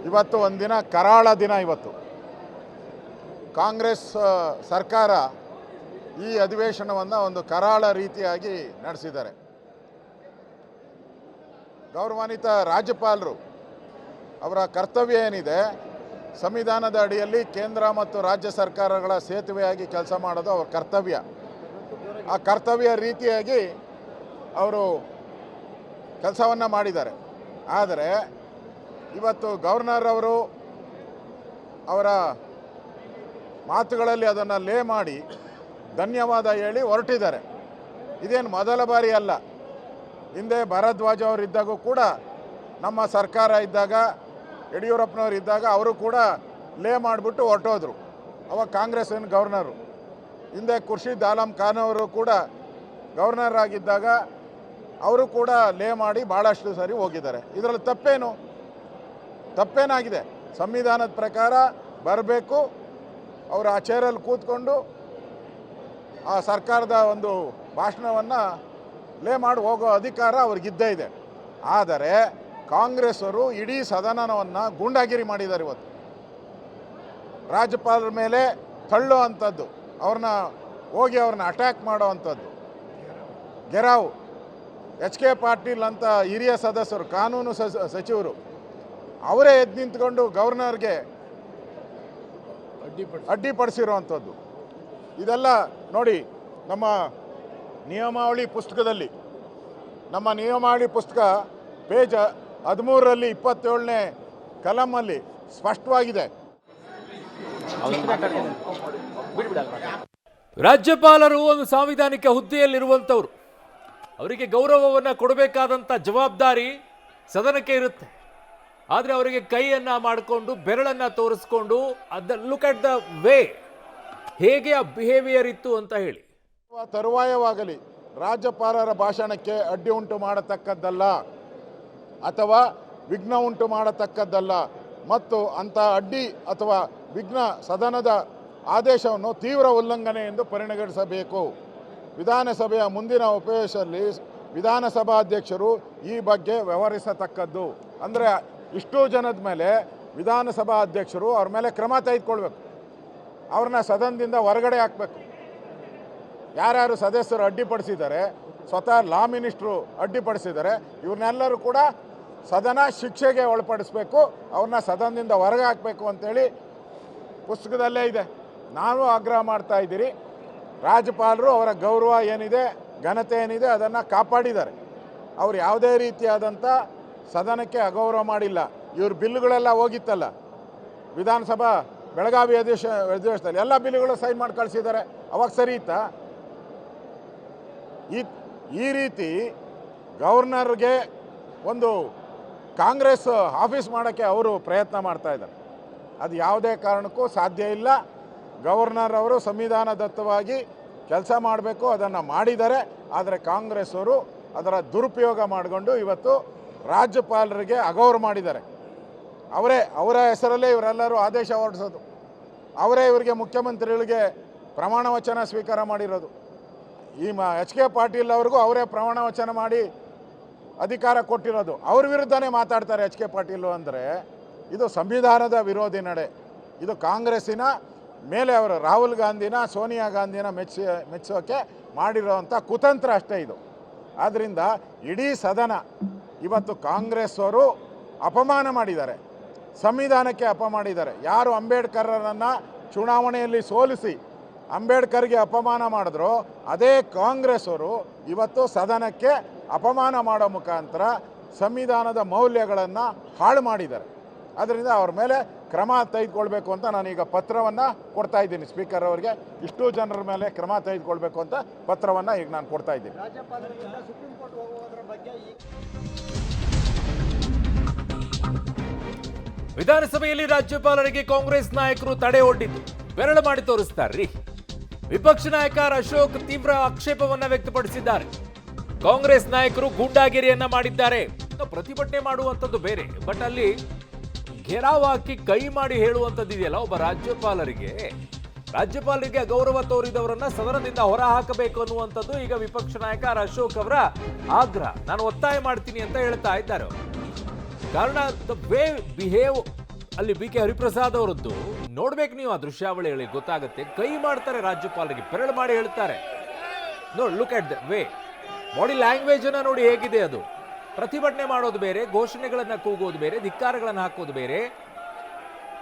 ಇವತ್ತು ಒಂದಿನ ಕರಾಳ ದಿನ. ಇವತ್ತು ಕಾಂಗ್ರೆಸ್ ಸರ್ಕಾರ ಈ ಅಧಿವೇಶನವನ್ನು ಒಂದು ಕರಾಳ ರೀತಿಯಾಗಿ ನಡೆಸಿದ್ದಾರೆ. ಗೌರವಾನ್ವಿತ ರಾಜ್ಯಪಾಲರು ಅವರ ಕರ್ತವ್ಯ ಏನಿದೆ, ಸಂವಿಧಾನದ ಅಡಿಯಲ್ಲಿ ಕೇಂದ್ರ ಮತ್ತು ರಾಜ್ಯ ಸರ್ಕಾರಗಳ ಸೇತುವೆಯಾಗಿ ಕೆಲಸ ಮಾಡೋದು ಅವ್ರ ಕರ್ತವ್ಯ. ಆ ಕರ್ತವ್ಯ ರೀತಿಯಾಗಿ ಅವರು ಕೆಲಸವನ್ನು ಮಾಡಿದ್ದಾರೆ. ಆದರೆ ಇವತ್ತು ಗವರ್ನರ್ ಅವರು ಅವರ ಮಾತುಗಳಲ್ಲಿ ಅದನ್ನು ಲೇ ಮಾಡಿ ಧನ್ಯವಾದ ಹೇಳಿ ಹೊರಟಿದ್ದಾರೆ. ಇದೇನು ಮೊದಲ ಬಾರಿ ಅಲ್ಲ. ಹಿಂದೆ ಭರದ್ವಾಜ್ ಅವರು ಇದ್ದಾಗೂ ಕೂಡ, ನಮ್ಮ ಸರ್ಕಾರ ಇದ್ದಾಗ, ಯಡಿಯೂರಪ್ಪನವರು ಇದ್ದಾಗ ಅವರು ಕೂಡ ಲೇ ಮಾಡಿಬಿಟ್ಟು ಹೊರಟೋದ್ರು. ಅವಾಗ ಕಾಂಗ್ರೆಸ್ಸಿನ ಗವರ್ನರು. ಹಿಂದೆ ಖುರ್ಷಿದ್ ಆಲಮ್ ಖಾನ್ ಅವರು ಕೂಡ ಗವರ್ನರ್ ಆಗಿದ್ದಾಗ ಅವರು ಕೂಡ ಲೇ ಮಾಡಿ ಭಾಳಷ್ಟು ಸರಿ ಹೋಗಿದ್ದಾರೆ. ಇದರಲ್ಲಿ ತಪ್ಪೇನಾಗಿದೆ? ಸಂವಿಧಾನದ ಪ್ರಕಾರ ಬರಬೇಕು, ಅವರು ಆ ಚೇರಲ್ಲಿ ಕೂತ್ಕೊಂಡು ಆ ಸರ್ಕಾರದ ಒಂದು ಭಾಷಣವನ್ನು ಲೇ ಮಾಡಿ ಹೋಗೋ ಅಧಿಕಾರ ಅವ್ರಿಗಿದ್ದೇ ಇದೆ. ಆದರೆ ಕಾಂಗ್ರೆಸ್ಸವರು ಇಡೀ ಸದನವನ್ನು ಗೂಂಡಾಗಿರಿ ಮಾಡಿದ್ದಾರೆ. ಇವತ್ತು ರಾಜ್ಯಪಾಲರ ಮೇಲೆ ತಳ್ಳೋ ಅಂಥದ್ದು, ಅವ್ರನ್ನ ಅಟ್ಯಾಕ್ ಮಾಡೋ ಅಂಥದ್ದು, ಗೆರಾವ್ HK ಪಾಟೀಲ್ ಅಂತ ಹಿರಿಯ ಸದಸ್ಯರು, ಕಾನೂನು ಸಚಿವರು, ಅವರೇ ಎದ್ದು ನಿಂತ್ಕೊಂಡು ಗವರ್ನರ್ಗೆ ಅಡ್ಡಿಪಡಿಸಿರೋ ಅಂಥದ್ದು. ಇದೆಲ್ಲ ನೋಡಿ, ನಮ್ಮ ನಿಯಮಾವಳಿ ಪುಸ್ತಕದಲ್ಲಿ, ನಮ್ಮ ನಿಯಮಾವಳಿ ಪುಸ್ತಕ ಪೇಜ್ 13ರಲ್ಲಿ 27ನೇ ಕಲಮಲ್ಲಿ ಸ್ಪಷ್ಟವಾಗಿದೆ. ರಾಜ್ಯಪಾಲರು ಒಂದು ಸಾಂವಿಧಾನಿಕ ಹುದ್ದೆಯಲ್ಲಿರುವಂಥವ್ರು. ಅವರಿಗೆ ಗೌರವವನ್ನು ಕೊಡಬೇಕಾದಂಥ ಜವಾಬ್ದಾರಿ ಸದನಕ್ಕೆ ಇರುತ್ತೆ. ಆದರೆ ಅವರಿಗೆ ಕೈಯನ್ನು ಮಾಡಿಕೊಂಡು ಬೆರಳನ್ನು ತೋರಿಸ್ಕೊಂಡು ಲುಕ್ ಅಟ್ ದ ವೇ, ಹೇಗೆ ಆ ಬಿಹೇವಿಯರ್ ಇತ್ತು ಅಂತ ಹೇಳಿ. ತರುವಾಯವಾಗಲಿ ರಾಜ್ಯಪಾಲರ ಭಾಷಣಕ್ಕೆ ಅಡ್ಡಿ ಉಂಟು ಮಾಡತಕ್ಕದ್ದಲ್ಲ ಅಥವಾ ವಿಘ್ನ ಉಂಟು ಮಾಡತಕ್ಕದ್ದಲ್ಲ. ಮತ್ತು ಅಂಥ ಅಡ್ಡಿ ಅಥವಾ ವಿಘ್ನ ಸದನದ ಆದೇಶವನ್ನು ತೀವ್ರ ಉಲ್ಲಂಘನೆ ಎಂದು ಪರಿಗಣಿಸಬೇಕು. ವಿಧಾನಸಭೆಯ ಮುಂದಿನ ಉಪವೇಶದಲ್ಲಿ ವಿಧಾನಸಭಾಧ್ಯಕ್ಷರು ಈ ಬಗ್ಗೆ ವ್ಯವಹರಿಸತಕ್ಕದ್ದು. ಅಂದರೆ ಇಷ್ಟೂ ಜನದ ಮೇಲೆ ವಿಧಾನಸಭಾ ಅಧ್ಯಕ್ಷರು ಅವ್ರ ಮೇಲೆ ಕ್ರಮ ತೆಗೆದುಕೊಳ್ಬೇಕು. ಅವ್ರನ್ನ ಸದನದಿಂದ ಹೊರಗಡೆ ಹಾಕಬೇಕು. ಯಾರ್ಯಾರು ಸದಸ್ಯರು ಅಡ್ಡಿಪಡಿಸಿದ್ದಾರೆ, ಸ್ವತಃ ಲಾ ಮಿನಿಸ್ಟ್ರು ಅಡ್ಡಿಪಡಿಸಿದ್ದಾರೆ, ಇವ್ರನ್ನೆಲ್ಲರೂ ಕೂಡ ಸದನ ಶಿಕ್ಷೆಗೆ ಒಳಪಡಿಸಬೇಕು, ಅವ್ರನ್ನ ಸದನದಿಂದ ಹೊರಗೆ ಹಾಕಬೇಕು ಅಂತೇಳಿ ಪುಸ್ತಕದಲ್ಲೇ ಇದೆ. ನಾವು ಆಗ್ರಹ ಮಾಡ್ತಾ ಇದ್ದೀರಿ. ರಾಜ್ಯಪಾಲರು ಅವರ ಗೌರವ ಏನಿದೆ, ಘನತೆ ಏನಿದೆ, ಅದನ್ನು ಕಾಪಾಡಿದ್ದಾರೆ. ಅವರು ಯಾವುದೇ ರೀತಿಯಾದಂಥ ಸದನಕ್ಕೆ ಅಗೌರವ ಮಾಡಿಲ್ಲ. ಇವ್ರ ಬಿಲ್ಗಳೆಲ್ಲ ಹೋಗಿತ್ತಲ್ಲ, ವಿಧಾನಸಭಾ ಬೆಳಗಾವಿ ಅಧಿವೇಶನದಲ್ಲಿ ಎಲ್ಲ ಬಿಲ್ಗಳು ಸೈನ್ ಮಾಡಿ ಕಳಿಸಿದ್ದಾರೆ. ಅವಾಗ ಸರಿ ಇತ್ತಾ? ಈ ರೀತಿ ಗವರ್ನರ್ಗೆ ಒಂದು ಕಾಂಗ್ರೆಸ್ ಆಫೀಸ್ ಮಾಡೋಕ್ಕೆ ಅವರು ಪ್ರಯತ್ನ ಮಾಡ್ತಾ ಇದ್ದಾರೆ. ಅದು ಯಾವುದೇ ಕಾರಣಕ್ಕೂ ಸಾಧ್ಯ ಇಲ್ಲ. ಗವರ್ನರ್ ಅವರು ಸಂವಿಧಾನದತ್ತವಾಗಿ ಕೆಲಸ ಮಾಡಬೇಕು, ಅದನ್ನು ಮಾಡಿದ್ದಾರೆ. ಆದರೆ ಕಾಂಗ್ರೆಸ್ ಅವರು ಅದರ ದುರುಪಯೋಗ ಮಾಡಿಕೊಂಡು ಇವತ್ತು ರಾಜ್ಯಪಾಲರಿಗೆ ಅಗೌರವ ಮಾಡಿದ್ದಾರೆ. ಅವರ ಹೆಸರಲ್ಲೇ ಇವರೆಲ್ಲರೂ ಆದೇಶ ಹೊರಡಿಸೋದು, ಅವರೇ ಇವರಿಗೆ ಮುಖ್ಯಮಂತ್ರಿಗಳಿಗೆ ಪ್ರಮಾಣ ವಚನ ಸ್ವೀಕಾರ ಮಾಡಿರೋದು. ಈ HK ಪಾಟೀಲ್ ಅವ್ರಿಗೂ ಅವರೇ ಪ್ರಮಾಣ ವಚನ ಮಾಡಿ ಅಧಿಕಾರ ಕೊಟ್ಟಿರೋದು. ಅವ್ರ ವಿರುದ್ಧನೇ ಮಾತಾಡ್ತಾರೆ HK ಪಾಟೀಲ್. ಅಂದರೆ ಇದು ಸಂವಿಧಾನದ ವಿರೋಧಿ ನಡೆ. ಇದು ಕಾಂಗ್ರೆಸ್ಸಿನ ಮೇಲೆ ಅವರು ರಾಹುಲ್ ಗಾಂಧಿನ, ಸೋನಿಯಾ ಗಾಂಧಿನ ಮೆಚ್ಚೋಕೆ ಮಾಡಿರೋವಂಥ ಕುತಂತ್ರ ಅಷ್ಟೇ ಇದು. ಆದ್ದರಿಂದ ಇಡೀ ಸದನ ಇವತ್ತು ಕಾಂಗ್ರೆಸ್ ಅವರು ಅಪಮಾನ ಮಾಡಿದ್ದಾರೆ, ಸಂವಿಧಾನಕ್ಕೆ ಮಾಡಿದ್ದಾರೆ. ಯಾರು ಅಂಬೇಡ್ಕರರನ್ನು ಚುನಾವಣೆಯಲ್ಲಿ ಸೋಲಿಸಿ ಅಂಬೇಡ್ಕರ್ಗೆ ಅಪಮಾನ ಮಾಡಿದ್ರು, ಅದೇ ಕಾಂಗ್ರೆಸ್ ಅವರು ಇವತ್ತು ಸದನಕ್ಕೆ ಅಪಮಾನ ಮಾಡೋ ಮುಖಾಂತರ ಸಂವಿಧಾನದ ಮೌಲ್ಯಗಳನ್ನು ಹಾಳು ಮಾಡಿದ್ದಾರೆ. ಅದರಿಂದ ಅವ್ರ ಮೇಲೆ ಕ್ರಮ ತೆಗೆದುಕೊಳ್ಬೇಕು ಅಂತ ನಾನೀಗ ಪತ್ರವನ್ನು ಕೊಡ್ತಾ ಇದ್ದೀನಿ ಸ್ಪೀಕರ್ ಅವರಿಗೆ. ಇಷ್ಟು ಜನರ ಮೇಲೆ ಕ್ರಮ ತೆಗೆದುಕೊಳ್ಬೇಕು ಅಂತ ಪತ್ರವನ್ನು ಈಗ ನಾನು ಕೊಡ್ತಾ ಇದ್ದೀನಿ. ವಿಧಾನಸಭೆಯಲ್ಲಿ ರಾಜ್ಯಪಾಲರಿಗೆ ಕಾಂಗ್ರೆಸ್ ನಾಯಕರು ತಡೆ ಒಡ್ಡಿದ್ದು ಬೆರಳು ಮಾಡಿ ತೋರಿಸ್ತಾರ್ರಿ. ವಿಪಕ್ಷ ನಾಯಕ ಅಶೋಕ್ ತೀವ್ರ ಆಕ್ಷೇಪವನ್ನ ವ್ಯಕ್ತಪಡಿಸಿದ್ದಾರೆ. ಕಾಂಗ್ರೆಸ್ ನಾಯಕರು ಗೂಂಡಾಗಿರಿಯನ್ನ ಮಾಡಿದ್ದಾರೆ. ಪ್ರತಿಭಟನೆ ಮಾಡುವಂಥದ್ದು ಬೇರೆ, ಬಟ್ ಅಲ್ಲಿ ಘೇರಾವ್ ಹಾಕಿ ಕೈ ಮಾಡಿ ಹೇಳುವಂಥದ್ದು ಇದೆಯಲ್ಲ, ಒಬ್ಬ ರಾಜ್ಯಪಾಲರಿಗೆ ಅಗೌರವ ತೋರಿದವರನ್ನ ಸದನದಿಂದ ಹೊರ ಹಾಕಬೇಕು ಅನ್ನುವಂಥದ್ದು ಈಗ ವಿಪಕ್ಷ ನಾಯಕ ಅಶೋಕ್ ಅವರ ಆಗ್ರಹ. ನಾನು ಒತ್ತಾಯ ಮಾಡ್ತೀನಿ ಅಂತ ಹೇಳ್ತಾ ಇದ್ದಾರೆ. ಕಾರಣ ದ ವೇ ಬಿಹೇವ್ ಅಲ್ಲಿ ಬಿ ಕೆ ಹರಿಪ್ರಸಾದ್ ಅವರದ್ದು ನೋಡ್ಬೇಕು ನೀವು, ಆ ದೃಶ್ಯಾವಳಿಗಳಿಗೆ ಗೊತ್ತಾಗುತ್ತೆ. ಕೈ ಮಾಡ್ತಾರೆ ರಾಜ್ಯಪಾಲರಿಗೆ, ಬೆರಳು ಮಾಡಿ ಹೇಳ್ತಾರೆ. ನೋಡಿ, look at the way, body language ಅನ್ನ ನೋಡಿ ಹೇಗಿದೆ ಅದು. ಪ್ರತಿಭಟನೆ ಮಾಡೋದು ಬೇರೆ, ಘೋಷಣೆಗಳನ್ನ ಕೂಗೋದು ಬೇರೆ, ಧಿಕ್ಕಾರಗಳನ್ನ ಹಾಕೋದು ಬೇರೆ,